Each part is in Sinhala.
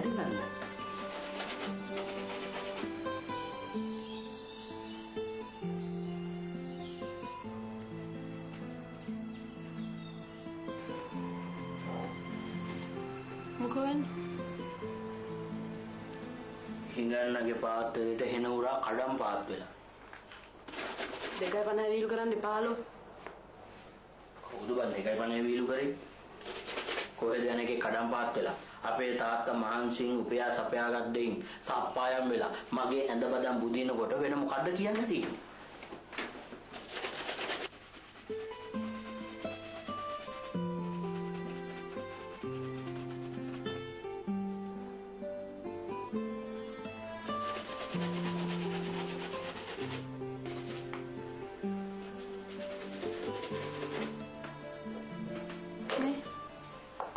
නැති නන්ද? මොකවෙන්නේ? හිඟන්නගේ පාත්‍රයට හෙන උරා කඩම් පාත් වෙලා. 2.50 වීලු කරන්න එපාලෝ. කවුද බන් 2.50 වීලු කරේ? කොහෙද යන්නේ කඩම් පාත් වෙලා? අපේ තාත්තා මහන්සියෙන් උපයා සපයාගත් දෙයින් සප්පායම් වෙලා මගේ ඇඳ බදම් බුදිනකොට වෙන මොකද්ද කියන්න තියෙන්නේ?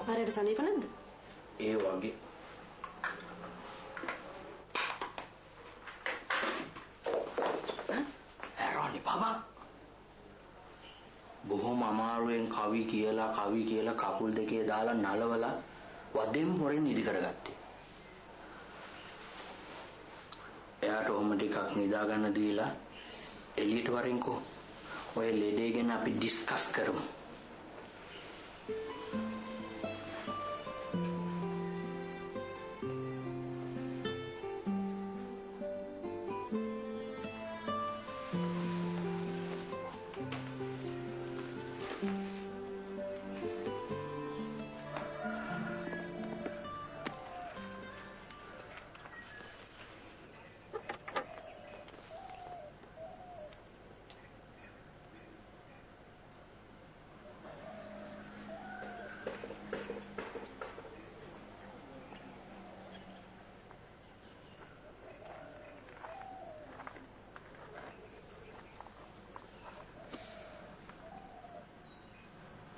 හරියට සනීප නැද්ද? ඒ වගේ. ඇරෝනි බබා. බොහොම අමාරුවෙන් කවි කියලා කකුල් දෙකේ දාලා නලවලා වදෙන් පොරෙන් ඉදි කරගත්තේ. එයාට ඔහොම ටිකක් නිදා ගන්න දීලා එළියට වරින්කෝ. ඔය ලෙඩේ ගැන අපි ඩිස්කස් කරමු.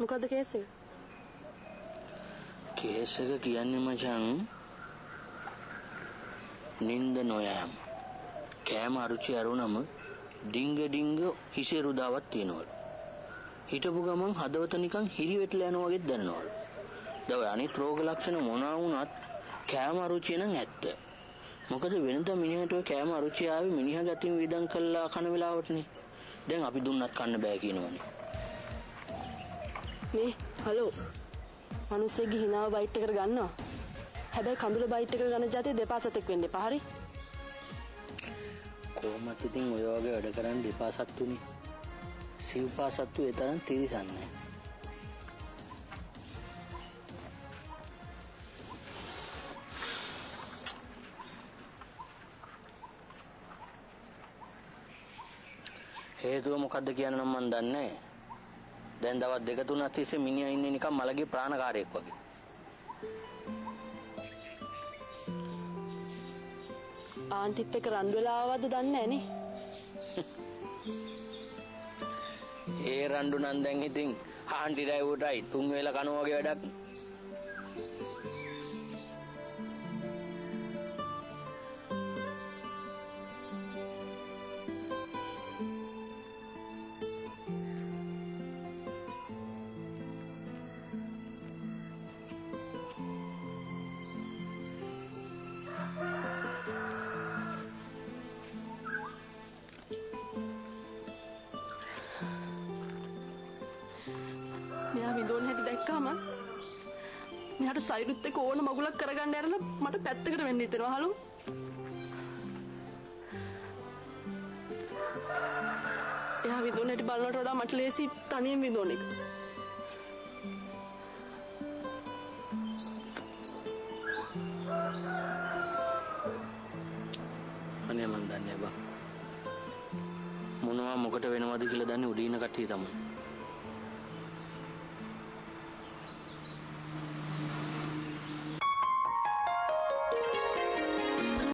මොකද්ද කේස් එක? කේස් එක කියන්නේ මචං නින්ද නොයෑම. කෑම අරුචි අරුණම ඩිංග හිසේ රුදාවක් තියනවලු. හිටපු ගමන් හදවත නිකන් හිරිවෙట్లా යනවා වගේ දැනෙනවලු. දැන් ඔය අනිත් රෝග ලක්ෂණ මොනවා වුණත් කෑම අරුචිය නම් ඇත්ත. මොකද වෙනදා මිනිහට ඔය කෑම අරුචිය ආවේ මිනිහා ගැටින් විදම් කළා කන වෙලාවටනේ. දැන් අපි දුන්නත් කන්න බෑ කියනවනේ. මේ හලෝ මිනිස්සෙක්ගේ හිනාව බයිට් එකට ගන්නවා. හැබැයි කඳුල බයිට් එකට ගන්න જાතිය දෙපා සතෙක් වෙන්න එපා හරි? කොහොමද ඉතින් ඔය වගේ වැඩ කරන් දෙපා සත්තුනේ. සිව්පා සත්තු ඒ තරම් තිරිසන් නැහැ. හේතුව මොකද්ද කියන නම් මන් දන්නේ නැහැ. දැන් දවස් 2-3ක් තිස්සේ මිනිහා ඉන්නේ නිකන් මලගේ ප්‍රාණකාරයෙක් වගේ. ආන්ටිත් එක්ක රණ්ඩු වෙලා ආවද දන්නේ නැහනේ. ඒ රණ්ඩු නම් දැන් ඉතින් ආන්ටිටයි උටයි තුන් වේල කනවා වගේ වැඩක්. මෙයා විඳෝන හැටි දැක්කම මෙයාට සයිඩුත් එක්ක ඕන මගුලක් කරගන්න ඇරලා මට පැත්තකට වෙන්න හිතෙනවා හලෝ. එයා විඳෝන හැටි බලනට වඩා මට ලේසි තනියෙන් විඳෝන එක. අනේ මන් දන්නේ බා. මොනවා මොකට වෙනවද කියලා දන්නේ උඩින කට්ටිය තමයි.